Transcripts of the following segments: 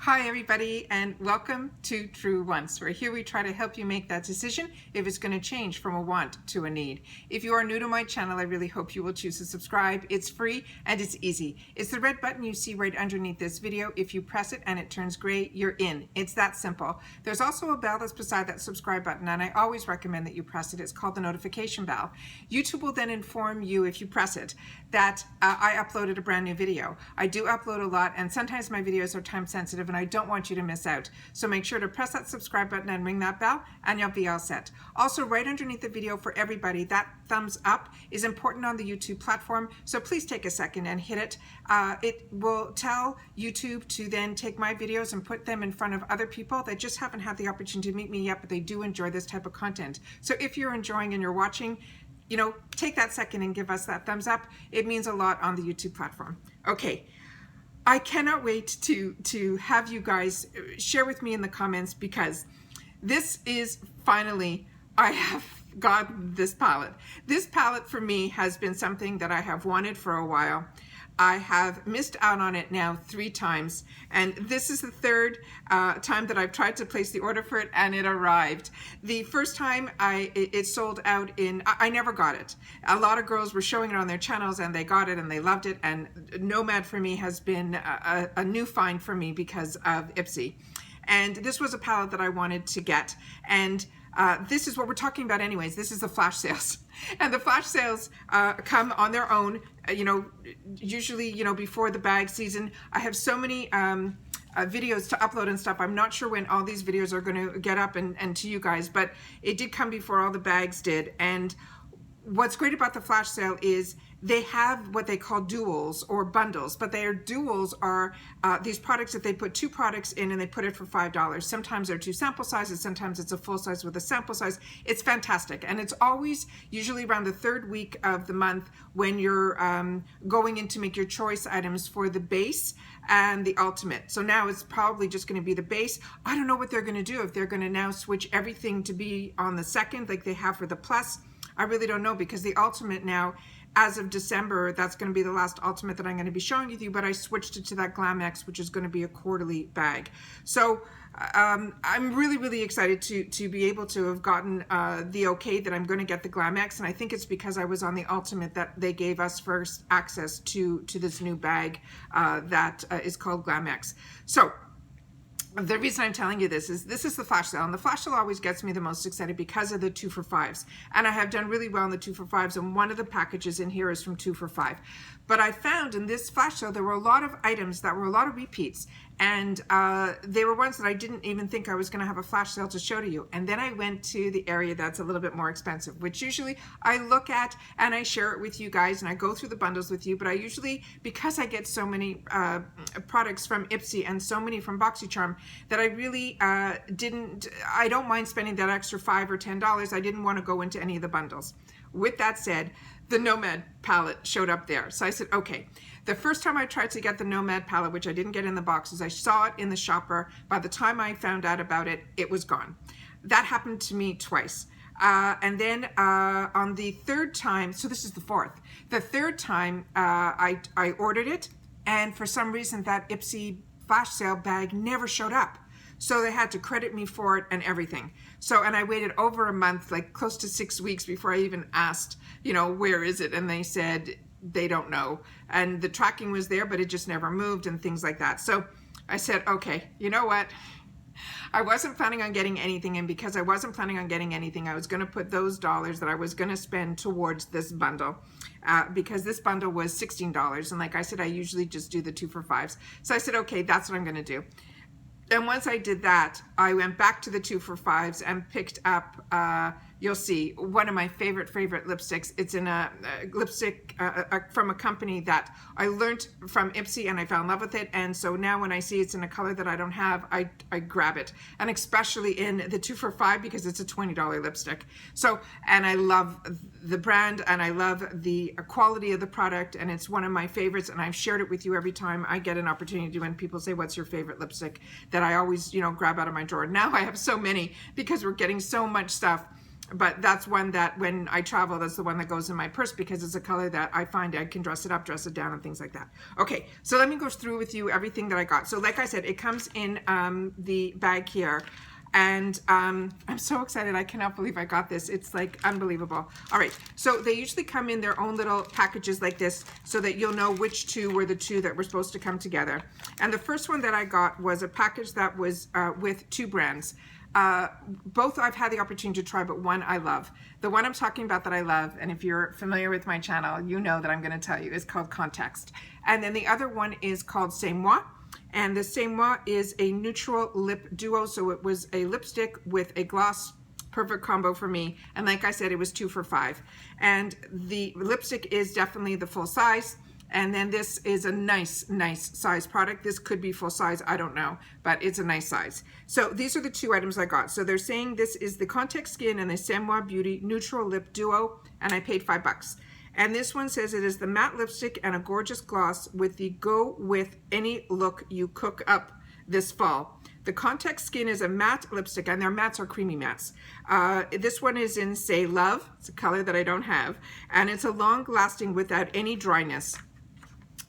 Hi everybody, and welcome to True Wants, where here we try to help you make that decision if it's going to change from a want to a need. If you are new to my channel, I really hope you will choose to subscribe. It's free and it's easy. It's the red button you see right underneath this video. If you press it and it turns gray, you're in. It's that simple. There's also a bell that's beside that subscribe button, and I always recommend that you press it. It's called the notification bell. YouTube will then inform you, if you press it, that I uploaded a brand new video. I do upload a lot, and sometimes my videos are time sensitive and I don't want you to miss out. So make sure to press that subscribe button and ring that bell and you'll be all set. Also, right underneath the video for everybody, that thumbs up is important on the YouTube platform. So please take a second and hit it. It will tell YouTube to then take my videos and put them in front of other people that just haven't had the opportunity to meet me yet, but they do enjoy this type of content. So if you're enjoying and you're watching, take that second and give us that thumbs up. It means a lot on the YouTube platform. Okay. I cannot wait to have you guys share with me in the comments, because this is finally, I have gotten this palette. This palette for me has been something that I have wanted for a while. I have missed out on it now 3 times, and this is the 3rd time that I've tried to place the order for it, and it arrived. The first time it sold out I never got it. A lot of girls were showing it on their channels and they got it and they loved it, and Nomad for me has been a new find for me because of IPSY. And this was a palette that I wanted to get, and this is what we're talking about anyways. This is the flash sales, and the flash sales come on their own, usually, before the bag season. I have so many videos to upload and stuff. I'm not sure when all these videos are going to get up and to you guys, but it did come before all the bags did. And what's great about the flash sale is they have what they call duals or bundles, but their duals are these products that they put 2 products in and they put it for $5. Sometimes they're 2 sample sizes, sometimes it's a full size with a sample size. It's fantastic, and it's always usually around the 3rd week of the month when you're going in to make your choice items for the base and the ultimate. So now it's probably just going to be the base. I don't know what they're going to do, if they're going to now switch everything to be on the 2nd like they have for the plus. I really don't know, because the ultimate now, as of December, that's going to be the last ultimate that I'm going to be showing you, but I switched it to that Glam X, which is going to be a quarterly bag. So I'm really, really excited to be able to have gotten the okay that I'm going to get the Glam X, and I think it's because I was on the ultimate that they gave us first access to this new bag that is called Glam X. So the reason I'm telling you this is the flash sale, and the flash sale always gets me the most excited because of the 2 for $5s, and I have done really well in the 2 for $5s, and one of the packages in here is from 2 for $5. But I found in this flash sale there were a lot of items that were a lot of repeats, and they were ones that I didn't even think I was going to have a flash sale to show to you. And then I went to the area that's a little bit more expensive, which usually I look at and I share it with you guys and I go through the bundles with you. But I usually, because I get so many products from IPSY and so many from BoxyCharm, that I really I don't mind spending that extra $5 or $10. I didn't want to go into any of the bundles. With that said, the Nomad palette showed up there. So I said, okay. The first time I tried to get the Nomad palette, which I didn't get in the boxes, I saw it in the shopper. By the time I found out about it, it was gone. That happened to me twice. And then on the 3rd time, so this is the 4th, the 3rd time I ordered it, and for some reason that IPSY flash sale bag never showed up. So they had to credit me for it and everything. So, and I waited over a month, like close to 6 weeks, before I even asked, where is it? And they said, they don't know. And the tracking was there, but it just never moved and things like that. So I said, okay, you know what? I wasn't planning on getting anything, and because I wasn't planning on getting anything, I was going to put those dollars that I was going to spend towards this bundle, because this bundle was $16. And like I said, I usually just do the 2 for $5s. So I said, okay, that's what I'm going to do. And once I did that, I went back to the 2 for $5s and picked up, you'll see, one of my favorite lipsticks. It's in a lipstick from a company that I learned from IPSY, and I fell in love with it. And so now when I see it's in a color that I don't have, I grab it. And especially in the 2 for $5, because it's a $20 lipstick. So, and I love the brand, and I love the quality of the product, and it's one of my favorites, and I've shared it with you every time I get an opportunity when people say, what's your favorite lipstick, that I always, grab out of my drawer. Now I have so many, because we're getting so much stuff but that's one that when I travel, that's the one that goes in my purse because it's a color that I find I can dress it up, dress it down, and things like that. Okay, so let me go through with you everything that I got. So like I said, it comes in the bag here. And I'm so excited. I cannot believe I got this. It's like unbelievable. All right, so they usually come in their own little packages like this so that you'll know which two were the two that were supposed to come together. And the first one that I got was a package that was with two brands. Both I've had the opportunity to try, but one I love. The one I'm talking about that I love, and if you're familiar with my channel, you know that I'm going to tell you, is called Context. And then the other one is called C'est Moi. And the C'est Moi is a neutral lip duo, so it was a lipstick with a gloss, perfect combo for me. And like I said, it was 2 for $5. And the lipstick is definitely the full size. And then this is a nice size product. This could be full size, I don't know, but it's a nice size. So these are the two items I got. So they're saying this is the Context Skin and the C'est Moi Beauty Neutral Lip Duo, and I paid $5. And this one says it is the matte lipstick and a gorgeous gloss with the go with any look you cook up this fall. The Context Skin is a matte lipstick, and their mattes are creamy mattes. This one is in Say Love. It's a color that I don't have. And it's a long lasting without any dryness.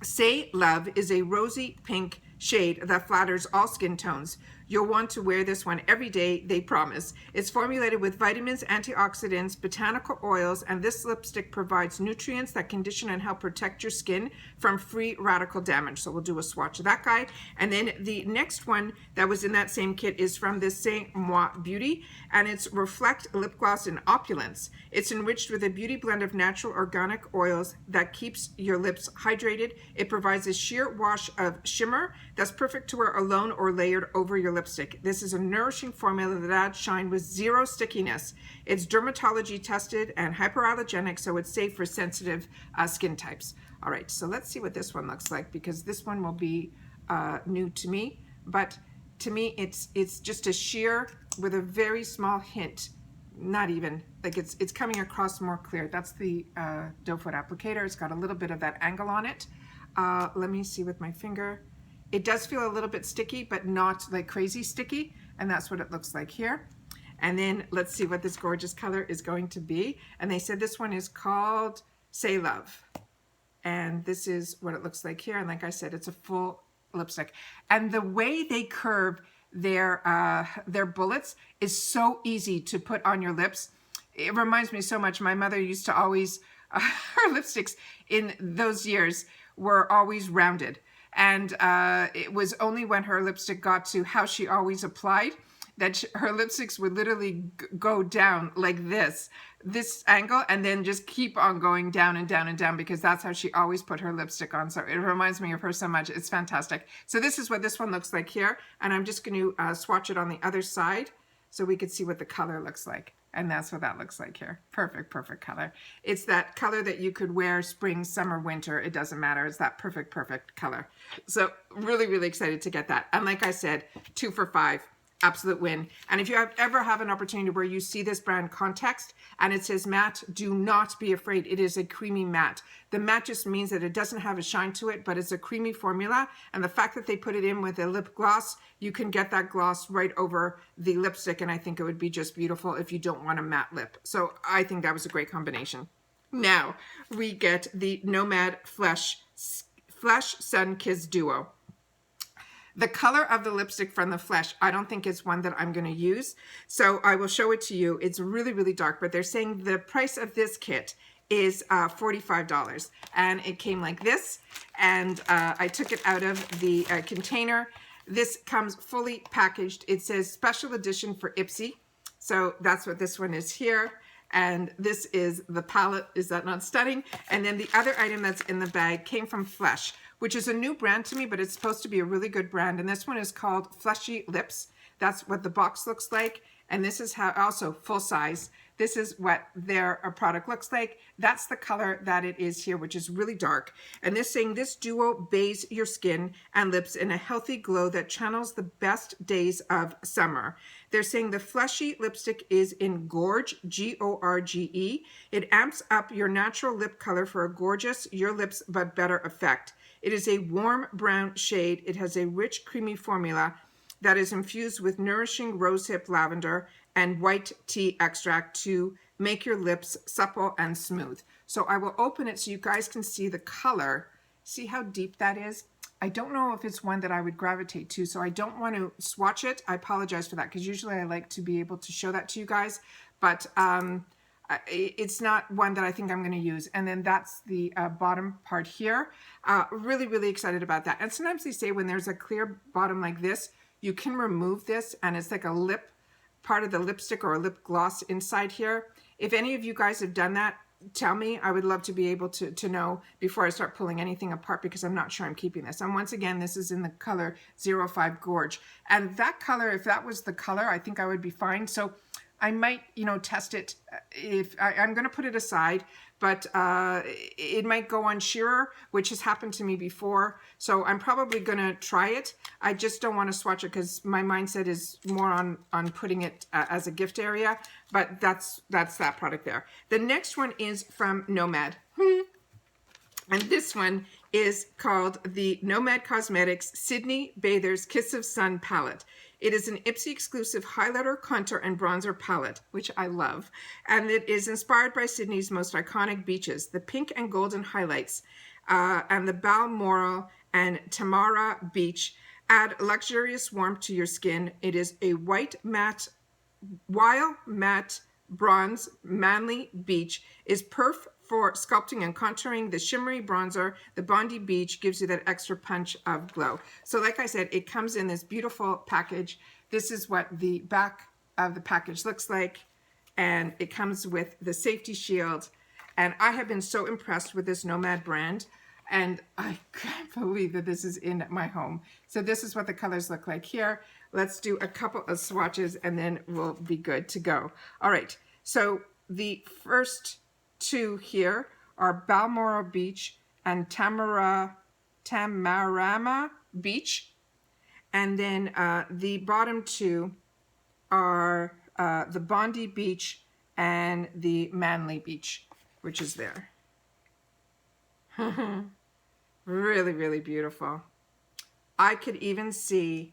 Say Love is a rosy pink shade that flatters all skin tones. You'll want to wear this one every day, they promise. It's formulated with vitamins, antioxidants, botanical oils, and this lipstick provides nutrients that condition and help protect your skin from free radical damage. So we'll do a swatch of that guy. And then the next one that was in that same kit is from this C'est Moi Beauty, and it's Reflect Lip Gloss in Opulence. It's enriched with a beauty blend of natural organic oils that keeps your lips hydrated. It provides a sheer wash of shimmer that's perfect to wear alone or layered over your lipstick. This is a nourishing formula that adds shine with zero stickiness. It's dermatology tested and hypoallergenic, so it's safe for sensitive skin types. All right, so let's see what this one looks like, because this one will be new to me. But to me, it's just a sheer with a very small hint. Not even, like it's coming across more clear. That's the doe foot applicator. It's got a little bit of that angle on it. Let me see with my finger. It does feel a little bit sticky, but not like crazy sticky. And that's what it looks like here. And then let's see what this gorgeous color is going to be. And they said this one is called Say Love. And this is what it looks like here. And like I said, it's a full lipstick. And the way they curve their bullets is so easy to put on your lips. It reminds me so much. My mother used to always, her lipsticks in those years were always rounded. And it was only when her lipstick got to how she always applied that her lipsticks would literally go down like this angle, and then just keep on going down and down and down, because that's how she always put her lipstick on. So it reminds me of her so much. It's fantastic. So this is what this one looks like here. And I'm just going to swatch it on the other side so we could see what the color looks like. And that's what that looks like here. Perfect, perfect color. It's that color that you could wear spring, summer, winter. It doesn't matter. It's that perfect, perfect color. So really, really excited to get that. And like I said, 2 for $5. Absolute win. And if you ever have an opportunity where you see this brand Context and it says matte, do not be afraid. It is a creamy matte. The matte just means that it doesn't have a shine to it, but it's a creamy formula. And the fact that they put it in with a lip gloss, you can get that gloss right over the lipstick. And I think it would be just beautiful if you don't want a matte lip. So I think that was a great combination. Now we get the Nomad Flash Sun Kiss Duo. The color of the lipstick from the Flesh, I don't think is one that I'm going to use. So I will show it to you. It's really, really dark, but they're saying the price of this kit is $45. And it came like this. And I took it out of the container. This comes fully packaged. It says special edition for IPSY. So that's what this one is here. And this is the palette. Is that not stunning? And then the other item that's in the bag came from Flesh, which is a new brand to me, but it's supposed to be a really good brand. And this one is called Fleshy Lips. That's what the box looks like. And this is how, also full size. This is what their product looks like. That's the color that it is here, which is really dark. And they're saying this duo bathes your skin and lips in a healthy glow that channels the best days of summer. They're saying the Fleshy lipstick is in Gorge, G-O-R-G-E. It amps up your natural lip color for a gorgeous, your lips but better effect. It is a warm brown shade. It has a rich, creamy formula that is infused with nourishing rosehip lavender and white tea extract to make your lips supple and smooth. So I will open it so you guys can see the color. See how deep that is? I don't know if it's one that I would gravitate to, so I don't want to swatch it. I apologize for that, because usually I like to be able to show that to you guys, but it's not one that I think I'm going to use. And then that's the bottom part here. Really, really excited about that. And sometimes they say when there's a clear bottom like this, you can remove this, and it's like a lip, part of the lipstick or a lip gloss inside here. If any of you guys have done that, tell me. I would love to be able to know before I start pulling anything apart, because I'm not sure I'm keeping this. And once again, this is in the color 05 Gorge. And that color, if that was the color, I think I would be fine. So I might, you know, test it. If I'm going to put it aside, but it might go on shearer, which has happened to me before. So I'm probably going to try it. I just don't want to swatch it, because my mindset is more on putting it as a gift area. But that's that product there. The next one is from Nomad. And this one is called the Nomad Cosmetics Sydney Bather's Kiss of Sun Palette. It is an IPSY exclusive highlighter, contour, and bronzer palette, which I love. And it is inspired by Sydney's most iconic beaches, the pink and golden highlights, and the Balmoral and Tamara Beach add luxurious warmth to your skin. It is a white matte, bronze manly beach is perf for sculpting and contouring. The shimmery bronzer, the Bondi Beach, gives you that extra punch of glow. So like I said, it comes in this beautiful package. This is what the back of the package looks like. And it comes with the safety shield. And I have been so impressed with this Nomad brand. And I can't believe that this is in my home. So this is what the colors look like here. Let's do a couple of swatches and then we'll be good to go. All right, so the first two here are Balmoral Beach and Tamarama Beach. And then the bottom two are the Bondi Beach and the Manly Beach, which is there. Really, really beautiful. I could even see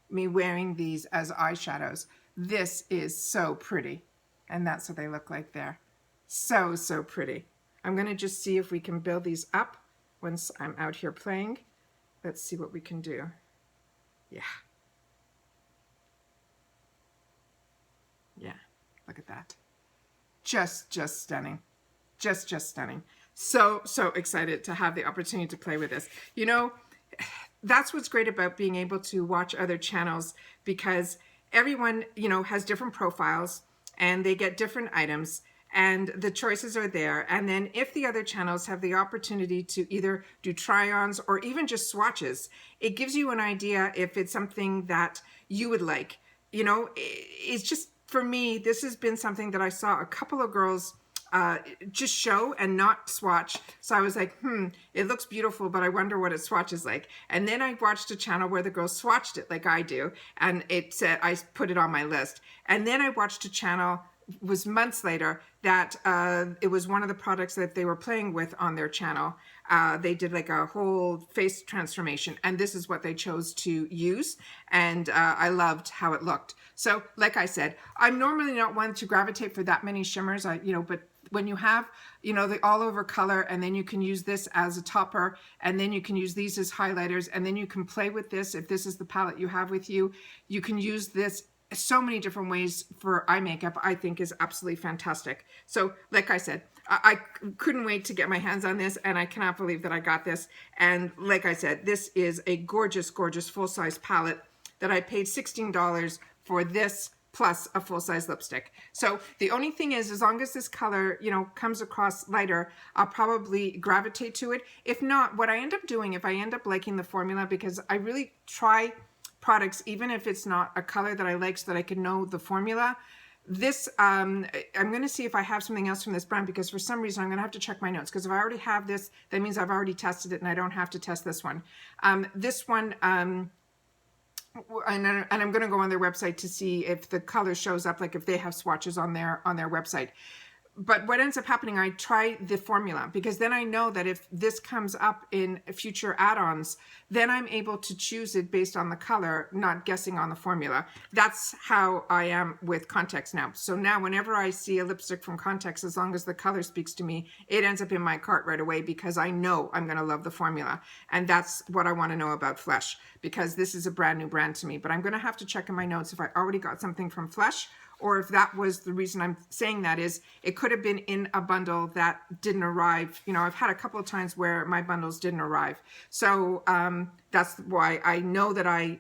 me wearing these as eyeshadows. This is so pretty. And that's what they look like there. So, so pretty. I'm going to just see if we can build these up once I'm out here playing. Let's see what we can do. Yeah. Yeah, look at that. Just stunning. Just stunning. So excited to have the opportunity to play with this. You know, that's what's great about being able to watch other channels, because everyone, you know, has different profiles and they get different items and the choices are there. And then if the other channels have the opportunity to either do try-ons or even just swatches, it gives you an idea if it's something that you would like. You know, it's just, for me, this has been something that I saw a couple of girls just show and not swatch. So I was like, it looks beautiful, but I wonder what it swatches like. And then I watched a channel where the girls swatched it like I do. And it said, I put it on my list. And then I watched a channel, was months later, that it was one of the products that they were playing with on their channel. They did like a whole face transformation, and this is what they chose to use. And I loved how it looked. So like I said, I'm normally not one to gravitate for that many shimmers, but when you have, you know, the all over color, and then you can use this as a topper, and then you can use these as highlighters, and then you can play with this. If this is the palette you have with you, you can use this so many different ways for eye makeup. I think is absolutely fantastic. So like I said, I couldn't wait to get my hands on this, and I cannot believe that I got this. And like I said, this is a gorgeous, gorgeous full-size palette that I paid $16 for this plus a full-size lipstick. So the only thing is, as long as this color, you know, comes across lighter, I'll probably gravitate to it. If not, what I end up doing, if I end up liking the formula, because I really try products, even if it's not a color that I like, so that I can know the formula. This, I'm going to see if I have something else from this brand, because for some reason I'm going to have to check my notes, because if I already have this, that means I've already tested it and I don't have to test this one. This one, and I'm going to go on their website to see if the color shows up, like if they have swatches on their website. But what ends up happening, I try the formula, because then I know that if this comes up in future add-ons, then I'm able to choose it based on the color, not guessing on the formula. That's how I am with Context now. So now whenever I see a lipstick from Context, as long as the color speaks to me, it ends up in my cart right away, because I know I'm going to love the formula. And that's what I want to know about Flesh, because this is a brand new brand to me. But I'm going to have to check in my notes if I already got something from Flesh, or if that was the reason I'm saying that is it could have been in a bundle that didn't arrive. You know, I've had a couple of times where my bundles didn't arrive. So that's why I know that I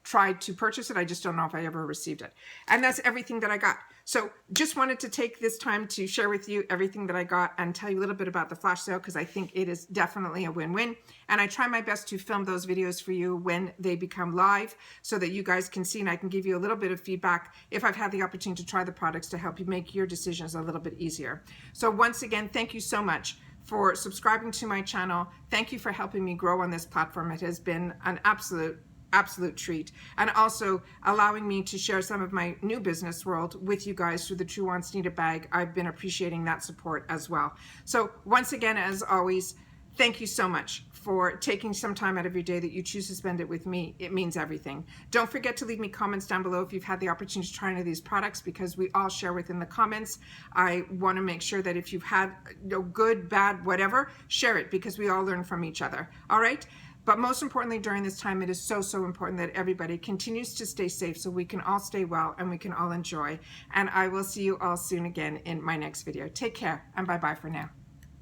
tried to purchase it. I just don't know if I ever received it. And that's everything that I got. So just wanted to take this time to share with you everything that I got and tell you a little bit about the flash sale, because I think it is definitely a win-win. And I try my best to film those videos for you when they become live so that you guys can see and I can give you a little bit of feedback if I've had the opportunity to try the products to help you make your decisions a little bit easier. So once again, thank you so much for subscribing to my channel. Thank you for helping me grow on this platform. It has been an absolute treat, and also allowing me to share some of my new business world with you guys through the True Wants Need a Bag. I've been appreciating that support as well. So once again, as always, thank you so much for taking some time out of your day that you choose to spend it with me. It means everything. Don't forget to leave me comments down below if you've had the opportunity to try any of these products, because we all share within the comments. I want to make sure that if you've had good, bad, whatever, share it, because we all learn from each other. All right? But most importantly, during this time, it is so important that everybody continues to stay safe so we can all stay well and we can all enjoy. And I will see you all soon again in my next video. Take care, and bye-bye for now.